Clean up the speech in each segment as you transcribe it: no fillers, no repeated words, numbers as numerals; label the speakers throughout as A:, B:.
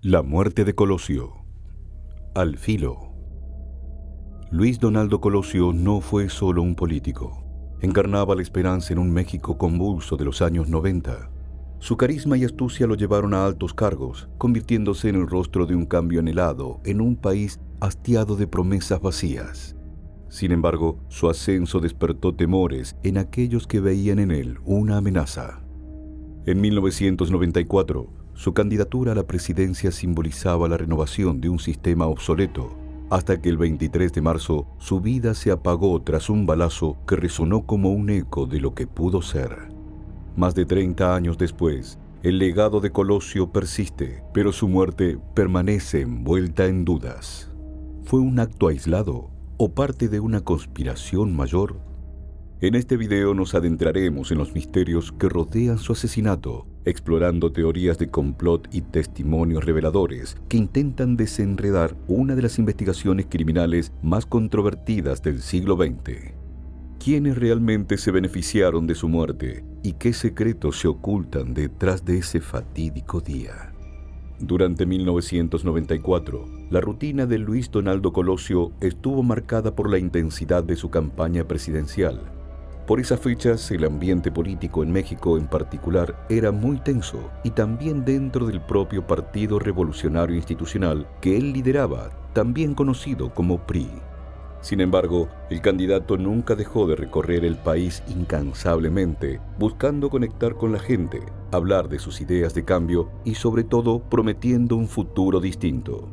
A: La muerte de Colosio. Al filo. Luis Donaldo Colosio no fue solo un político. Encarnaba la esperanza en un México convulso de los años 90. Su carisma y astucia lo llevaron a altos cargos, convirtiéndose en el rostro de un cambio anhelado en un país hastiado de promesas vacías. Sin embargo, su ascenso despertó temores en aquellos que veían en él una amenaza. En 1994, su candidatura a la presidencia simbolizaba la renovación de un sistema obsoleto, hasta que el 23 de marzo su vida se apagó tras un balazo que resonó como un eco de lo que pudo ser. Más de 30 años después, el legado de Colosio persiste, pero su muerte permanece envuelta en dudas. ¿Fue un acto aislado o parte de una conspiración mayor? En este video nos adentraremos en los misterios que rodean su asesinato, explorando teorías de complot y testimonios reveladores que intentan desenredar una de las investigaciones criminales más controvertidas del siglo XX. ¿Quiénes realmente se beneficiaron de su muerte y qué secretos se ocultan detrás de ese fatídico día? Durante 1994, la rutina de Luis Donaldo Colosio estuvo marcada por la intensidad de su campaña presidencial. Por esas fechas, el ambiente político en México en particular era muy tenso y también dentro del propio Partido Revolucionario Institucional que él lideraba, también conocido como PRI. Sin embargo, el candidato nunca dejó de recorrer el país incansablemente, buscando conectar con la gente, hablar de sus ideas de cambio y sobre todo prometiendo un futuro distinto.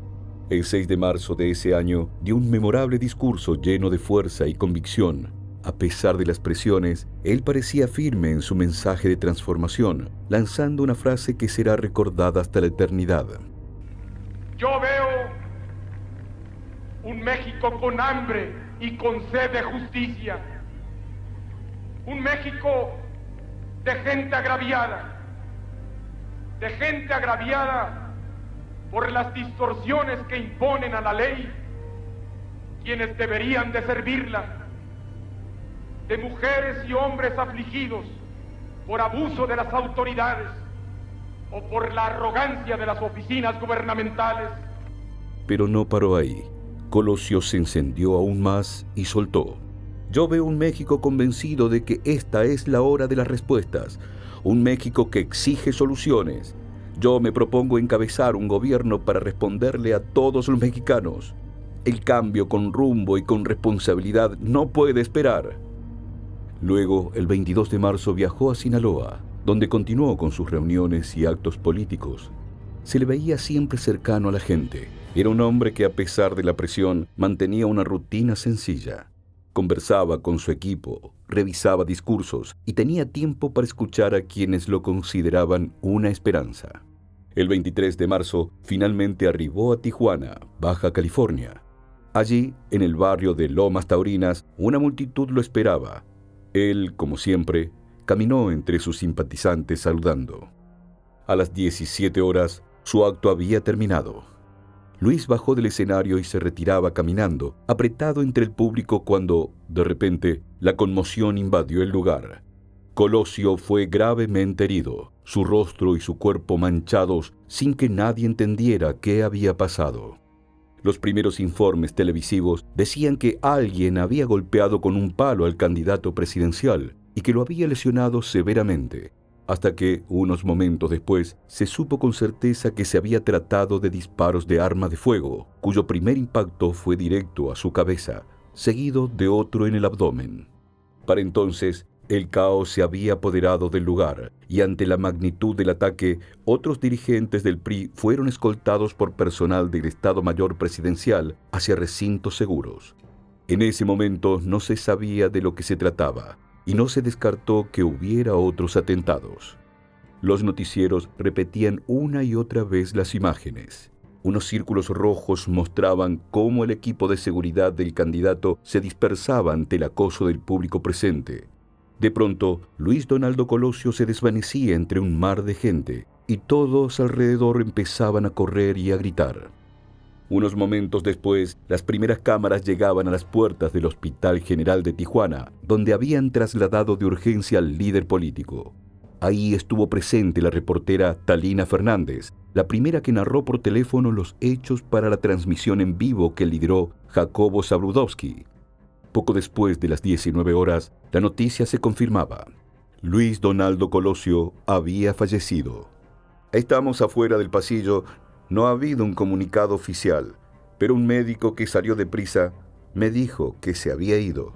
A: El 6 de marzo de ese año dio un memorable discurso lleno de fuerza y convicción. A pesar de las presiones, él parecía firme en su mensaje de transformación, lanzando una frase que será recordada hasta la eternidad.
B: Yo veo un México con hambre y con sed de justicia. Un México de gente agraviada por las distorsiones que imponen a la ley quienes deberían de servirla, de mujeres y hombres afligidos por abuso de las autoridades o por la arrogancia de las oficinas gubernamentales.
A: Pero no paró ahí. Colosio se encendió aún más y soltó. Yo veo un México convencido de que esta es la hora de las respuestas, un México que exige soluciones. Yo me propongo encabezar un gobierno para responderle a todos los mexicanos. El cambio con rumbo y con responsabilidad no puede esperar. Luego, el 22 de marzo viajó a Sinaloa, donde continuó con sus reuniones y actos políticos. Se le veía siempre cercano a la gente. Era un hombre que, a pesar de la presión, mantenía una rutina sencilla. Conversaba con su equipo, revisaba discursos y tenía tiempo para escuchar a quienes lo consideraban una esperanza. El 23 de marzo, finalmente arribó a Tijuana, Baja California. Allí, en el barrio de Lomas Taurinas, una multitud lo esperaba. Él, como siempre, caminó entre sus simpatizantes saludando. A las 17 horas, su acto había terminado. Luis bajó del escenario y se retiraba caminando, apretado entre el público cuando, de repente, la conmoción invadió el lugar. Colosio fue gravemente herido, su rostro y su cuerpo manchados sin que nadie entendiera qué había pasado. Los primeros informes televisivos decían que alguien había golpeado con un palo al candidato presidencial y que lo había lesionado severamente, hasta que, unos momentos después, se supo con certeza que se había tratado de disparos de arma de fuego, cuyo primer impacto fue directo a su cabeza, seguido de otro en el abdomen. Para entonces, el caos se había apoderado del lugar y ante la magnitud del ataque, otros dirigentes del PRI fueron escoltados por personal del Estado Mayor Presidencial hacia recintos seguros. En ese momento no se sabía de lo que se trataba y no se descartó que hubiera otros atentados. Los noticieros repetían una y otra vez las imágenes. Unos círculos rojos mostraban cómo el equipo de seguridad del candidato se dispersaba ante el acoso del público presente. De pronto, Luis Donaldo Colosio se desvanecía entre un mar de gente y todos alrededor empezaban a correr y a gritar. Unos momentos después, las primeras cámaras llegaban a las puertas del Hospital General de Tijuana, donde habían trasladado de urgencia al líder político. Ahí estuvo presente la reportera Talina Fernández, la primera que narró por teléfono los hechos para la transmisión en vivo que lideró Jacobo Zabludovsky. Poco después de las 19 horas, la noticia se confirmaba. Luis Donaldo Colosio había fallecido. Estamos afuera del pasillo. No ha habido un comunicado oficial, pero un médico que salió deprisa me dijo que se había ido.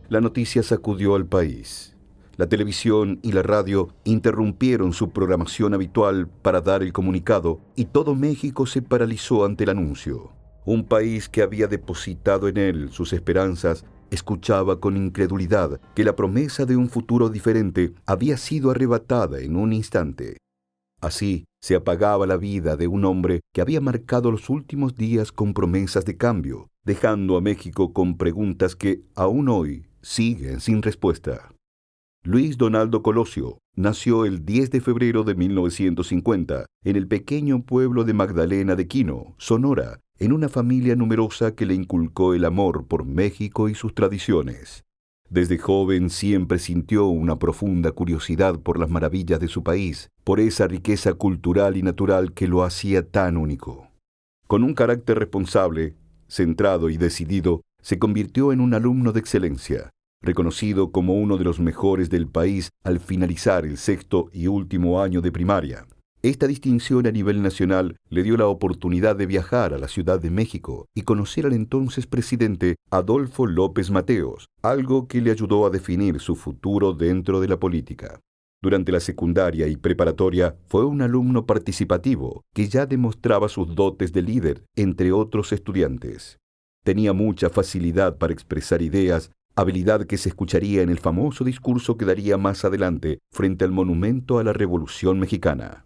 A: La noticia sacudió al país. La televisión y la radio interrumpieron su programación habitual para dar el comunicado y todo México se paralizó ante el anuncio. Un país que había depositado en él sus esperanzas escuchaba con incredulidad que la promesa de un futuro diferente había sido arrebatada en un instante. Así se apagaba la vida de un hombre que había marcado los últimos días con promesas de cambio, dejando a México con preguntas que aún hoy siguen sin respuesta. Luis Donaldo Colosio nació el 10 de febrero de 1950 en el pequeño pueblo de Magdalena de Quino, Sonora, en una familia numerosa que le inculcó el amor por México y sus tradiciones. Desde joven siempre sintió una profunda curiosidad por las maravillas de su país, por esa riqueza cultural y natural que lo hacía tan único. Con un carácter responsable, centrado y decidido, se convirtió en un alumno de excelencia, reconocido como uno de los mejores del país al finalizar el sexto y último año de primaria. Esta distinción a nivel nacional le dio la oportunidad de viajar a la Ciudad de México y conocer al entonces presidente Adolfo López Mateos, algo que le ayudó a definir su futuro dentro de la política. Durante la secundaria y preparatoria fue un alumno participativo que ya demostraba sus dotes de líder entre otros estudiantes. Tenía mucha facilidad para expresar ideas, habilidad que se escucharía en el famoso discurso que daría más adelante frente al monumento a la Revolución Mexicana.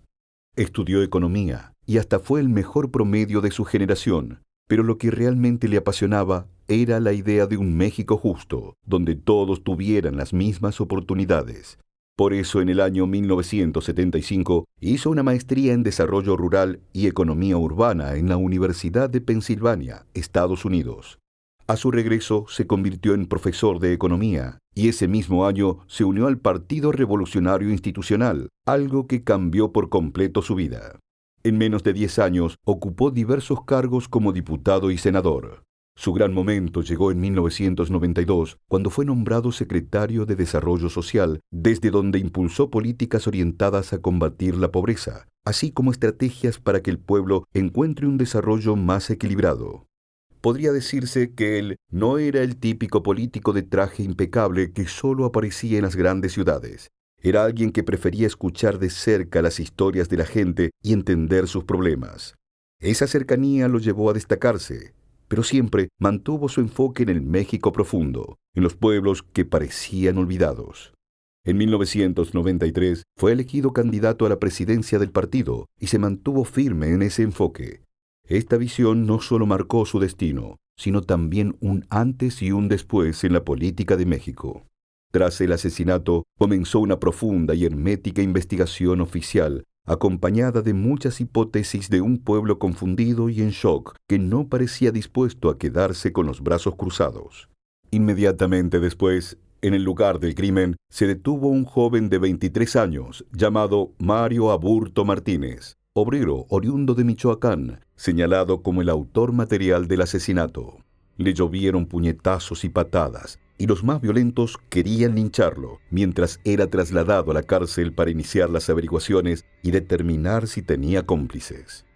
A: Estudió economía y hasta fue el mejor promedio de su generación, pero lo que realmente le apasionaba era la idea de un México justo, donde todos tuvieran las mismas oportunidades. Por eso en el año 1975 hizo una maestría en Desarrollo Rural y Economía Urbana en la Universidad de Pensilvania, Estados Unidos. A su regreso se convirtió en profesor de economía y ese mismo año se unió al Partido Revolucionario Institucional, algo que cambió por completo su vida. En menos de 10 años ocupó diversos cargos como diputado y senador. Su gran momento llegó en 1992, cuando fue nombrado secretario de Desarrollo Social, desde donde impulsó políticas orientadas a combatir la pobreza, así como estrategias para que el pueblo encuentre un desarrollo más equilibrado. Podría decirse que él no era el típico político de traje impecable que solo aparecía en las grandes ciudades. Era alguien que prefería escuchar de cerca las historias de la gente y entender sus problemas. Esa cercanía lo llevó a destacarse, pero siempre mantuvo su enfoque en el México profundo, en los pueblos que parecían olvidados. En 1993 fue elegido candidato a la presidencia del partido y se mantuvo firme en ese enfoque. Esta visión no solo marcó su destino, sino también un antes y un después en la política de México. Tras el asesinato, comenzó una profunda y hermética investigación oficial, acompañada de muchas hipótesis de un pueblo confundido y en shock que no parecía dispuesto a quedarse con los brazos cruzados. Inmediatamente después, en el lugar del crimen, se detuvo un joven de 23 años llamado Mario Aburto Martínez, obrero oriundo de Michoacán, señalado como el autor material del asesinato. Le llovieron puñetazos y patadas, y los más violentos querían lincharlo, mientras era trasladado a la cárcel para iniciar las averiguaciones y determinar si tenía cómplices.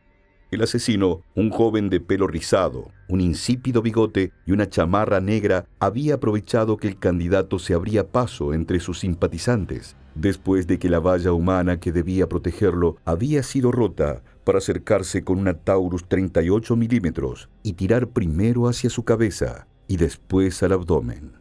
A: El asesino, un joven de pelo rizado, un insípido bigote y una chamarra negra, había aprovechado que el candidato se abría paso entre sus simpatizantes, después de que la valla humana que debía protegerlo había sido rota, para acercarse con una Taurus 38 milímetros y tirar primero hacia su cabeza y después al abdomen.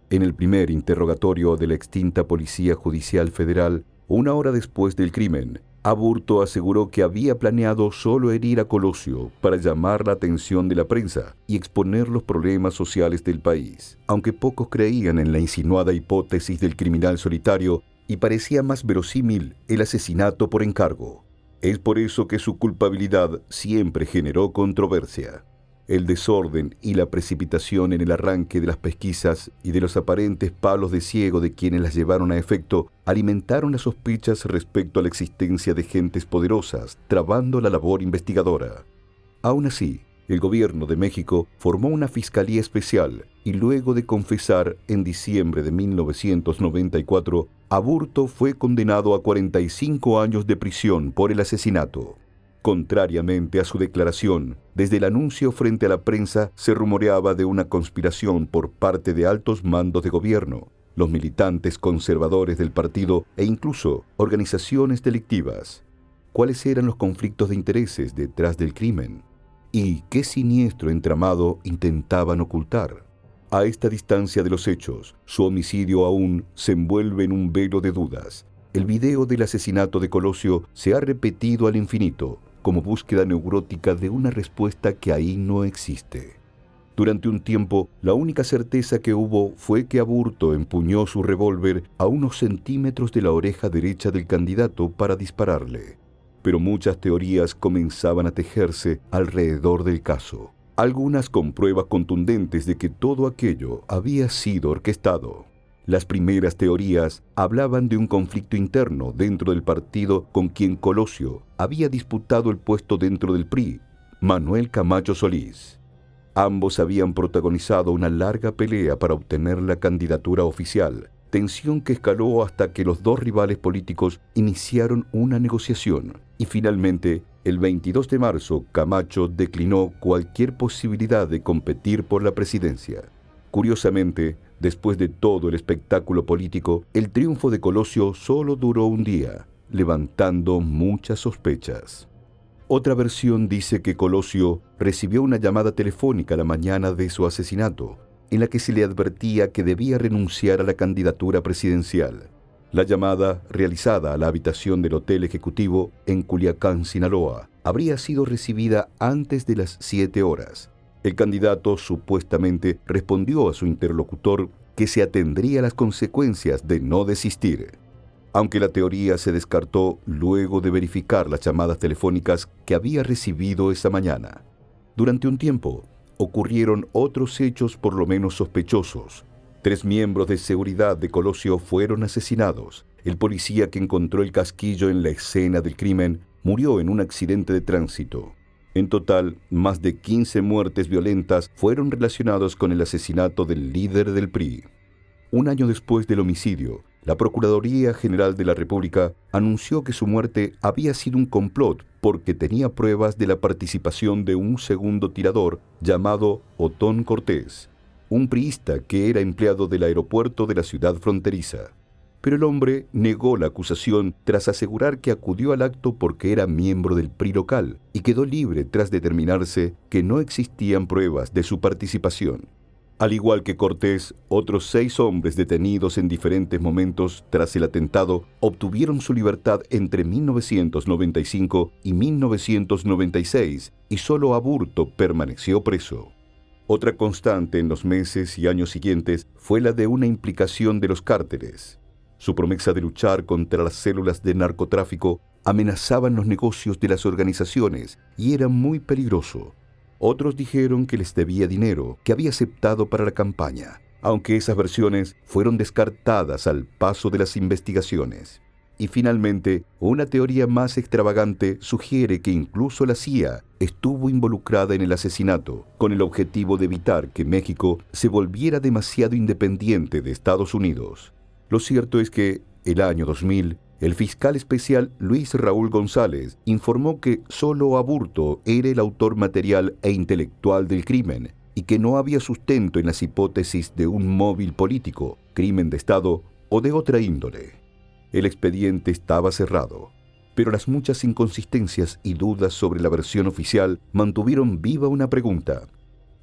A: En el primer interrogatorio de la extinta Policía Judicial Federal, una hora después del crimen, Aburto aseguró que había planeado solo herir a Colosio para llamar la atención de la prensa y exponer los problemas sociales del país, aunque pocos creían en la insinuada hipótesis del criminal solitario y parecía más verosímil el asesinato por encargo. Es por eso que su culpabilidad siempre generó controversia. El desorden y la precipitación en el arranque de las pesquisas y de los aparentes palos de ciego de quienes las llevaron a efecto alimentaron las sospechas respecto a la existencia de gentes poderosas, trabando la labor investigadora. Aún así, el gobierno de México formó una fiscalía especial y luego de confesar en diciembre de 1994, Aburto fue condenado a 45 años de prisión por el asesinato. Contrariamente a su declaración, desde el anuncio frente a la prensa se rumoreaba de una conspiración por parte de altos mandos de gobierno, los militantes conservadores del partido e incluso organizaciones delictivas. ¿Cuáles eran los conflictos de intereses detrás del crimen? ¿Y qué siniestro entramado intentaban ocultar? A esta distancia de los hechos, su homicidio aún se envuelve en un velo de dudas. El video del asesinato de Colosio se ha repetido al infinito, como búsqueda neurótica de una respuesta que ahí no existe. Durante un tiempo, la única certeza que hubo fue que Aburto empuñó su revólver a unos centímetros de la oreja derecha del candidato para dispararle. Pero muchas teorías comenzaban a tejerse alrededor del caso, algunas con pruebas contundentes de que todo aquello había sido orquestado. Las primeras teorías hablaban de un conflicto interno dentro del partido con quien Colosio había disputado el puesto dentro del PRI, Manuel Camacho Solís. Ambos habían protagonizado una larga pelea para obtener la candidatura oficial, tensión que escaló hasta que los dos rivales políticos iniciaron una negociación y finalmente, el 22 de marzo, Camacho declinó cualquier posibilidad de competir por la presidencia. Curiosamente, después de todo el espectáculo político, el triunfo de Colosio solo duró un día, levantando muchas sospechas. Otra versión dice que Colosio recibió una llamada telefónica la mañana de su asesinato, en la que se le advertía que debía renunciar a la candidatura presidencial. La llamada, realizada a la habitación del Hotel Ejecutivo en Culiacán, Sinaloa, habría sido recibida antes de las 7 horas. El candidato supuestamente respondió a su interlocutor que se atendría a las consecuencias de no desistir, aunque la teoría se descartó luego de verificar las llamadas telefónicas que había recibido esa mañana. Durante un tiempo, ocurrieron otros hechos por lo menos sospechosos. 3 miembros de seguridad de Colosio fueron asesinados. El policía que encontró el casquillo en la escena del crimen murió en un accidente de tránsito. En total, más de 15 muertes violentas fueron relacionadas con el asesinato del líder del PRI. Un año después del homicidio, la Procuraduría General de la República anunció que su muerte había sido un complot porque tenía pruebas de la participación de un segundo tirador llamado Otón Cortés, un priista que era empleado del aeropuerto de la ciudad fronteriza. Pero el hombre negó la acusación tras asegurar que acudió al acto porque era miembro del PRI local y quedó libre tras determinarse que no existían pruebas de su participación. Al igual que Cortés, otros 6 hombres detenidos en diferentes momentos tras el atentado obtuvieron su libertad entre 1995 y 1996 y solo Aburto permaneció preso. Otra constante en los meses y años siguientes fue la de una implicación de los cárteles. Su promesa de luchar contra las células de narcotráfico amenazaban los negocios de las organizaciones y era muy peligroso. Otros dijeron que les debía dinero que había aceptado para la campaña, aunque esas versiones fueron descartadas al paso de las investigaciones. Y finalmente, una teoría más extravagante sugiere que incluso la CIA estuvo involucrada en el asesinato, con el objetivo de evitar que México se volviera demasiado independiente de Estados Unidos. Lo cierto es que, el año 2000, el fiscal especial Luis Raúl González informó que solo Aburto era el autor material e intelectual del crimen y que no había sustento en las hipótesis de un móvil político, crimen de Estado o de otra índole. El expediente estaba cerrado, pero las muchas inconsistencias y dudas sobre la versión oficial mantuvieron viva una pregunta: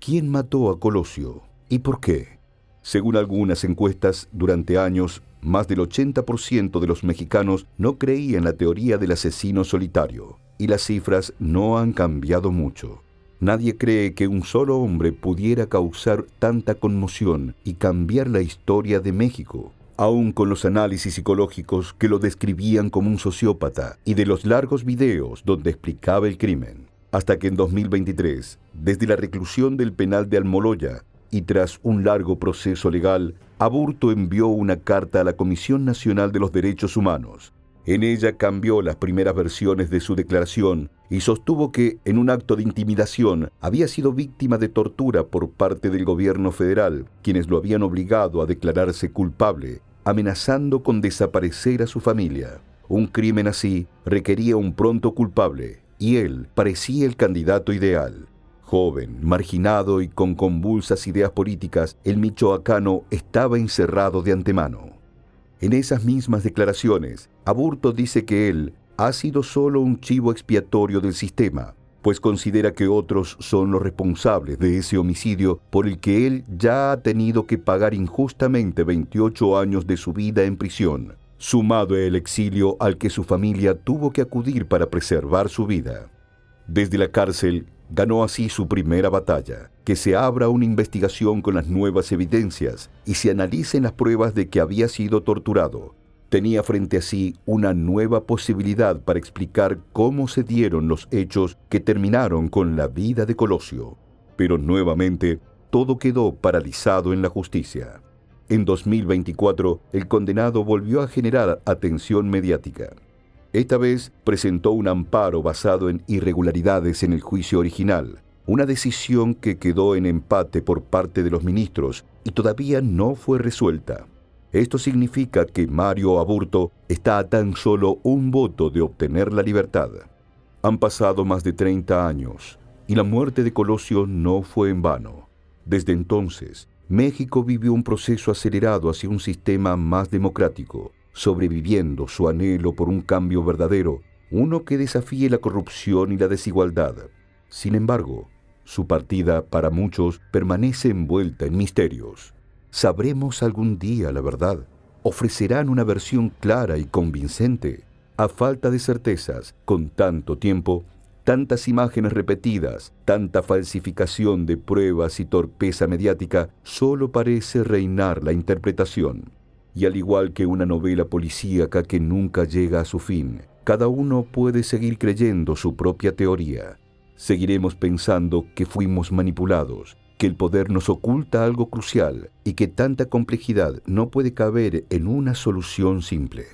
A: ¿quién mató a Colosio y por qué? Según algunas encuestas, durante años, más del 80% de los mexicanos no creían en la teoría del asesino solitario, y las cifras no han cambiado mucho. Nadie cree que un solo hombre pudiera causar tanta conmoción y cambiar la historia de México, aun con los análisis psicológicos que lo describían como un sociópata y de los largos videos donde explicaba el crimen. hasta que en 2023, desde la reclusión del penal de Almoloya y tras un largo proceso legal, Aburto envió una carta a la Comisión Nacional de los Derechos Humanos. En ella cambió las primeras versiones de su declaración y sostuvo que, en un acto de intimidación, había sido víctima de tortura por parte del gobierno federal, quienes lo habían obligado a declararse culpable, amenazando con desaparecer a su familia. Un crimen así requería un pronto culpable, y él parecía el candidato ideal. Joven, marginado y con convulsas ideas políticas, el michoacano estaba encerrado de antemano. En esas mismas declaraciones, Aburto dice que él ha sido solo un chivo expiatorio del sistema, pues considera que otros son los responsables de ese homicidio por el que él ya ha tenido que pagar injustamente 28 años de su vida en prisión, sumado el exilio al que su familia tuvo que acudir para preservar su vida. Desde la cárcel, ganó así su primera batalla, que se abra una investigación con las nuevas evidencias y se analicen las pruebas de que había sido torturado. Tenía frente a sí una nueva posibilidad para explicar cómo se dieron los hechos que terminaron con la vida de Colosio. Pero nuevamente, todo quedó paralizado en la justicia. En 2024, el condenado volvió a generar atención mediática. Esta vez presentó un amparo basado en irregularidades en el juicio original, una decisión que quedó en empate por parte de los ministros y todavía no fue resuelta. Esto significa que Mario Aburto está a tan solo un voto de obtener la libertad. Han pasado más de 30 años y la muerte de Colosio no fue en vano. Desde entonces, México vivió un proceso acelerado hacia un sistema más democrático, sobreviviendo su anhelo por un cambio verdadero, uno que desafíe la corrupción y la desigualdad. Sin embargo, su partida para muchos permanece envuelta en misterios. ¿Sabremos algún día la verdad? ¿Ofrecerán una versión clara y convincente? A falta de certezas, con tanto tiempo, tantas imágenes repetidas, tanta falsificación de pruebas y torpeza mediática, solo parece reinar la interpretación. Y al igual que una novela policíaca que nunca llega a su fin, cada uno puede seguir creyendo su propia teoría. Seguiremos pensando que fuimos manipulados, que el poder nos oculta algo crucial y que tanta complejidad no puede caber en una solución simple.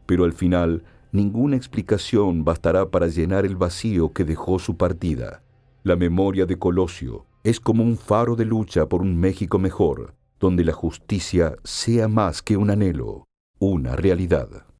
A: Pero al final, ninguna explicación bastará para llenar el vacío que dejó su partida. La memoria de Colosio es como un faro de lucha por un México mejor, donde la justicia sea más que un anhelo, una realidad.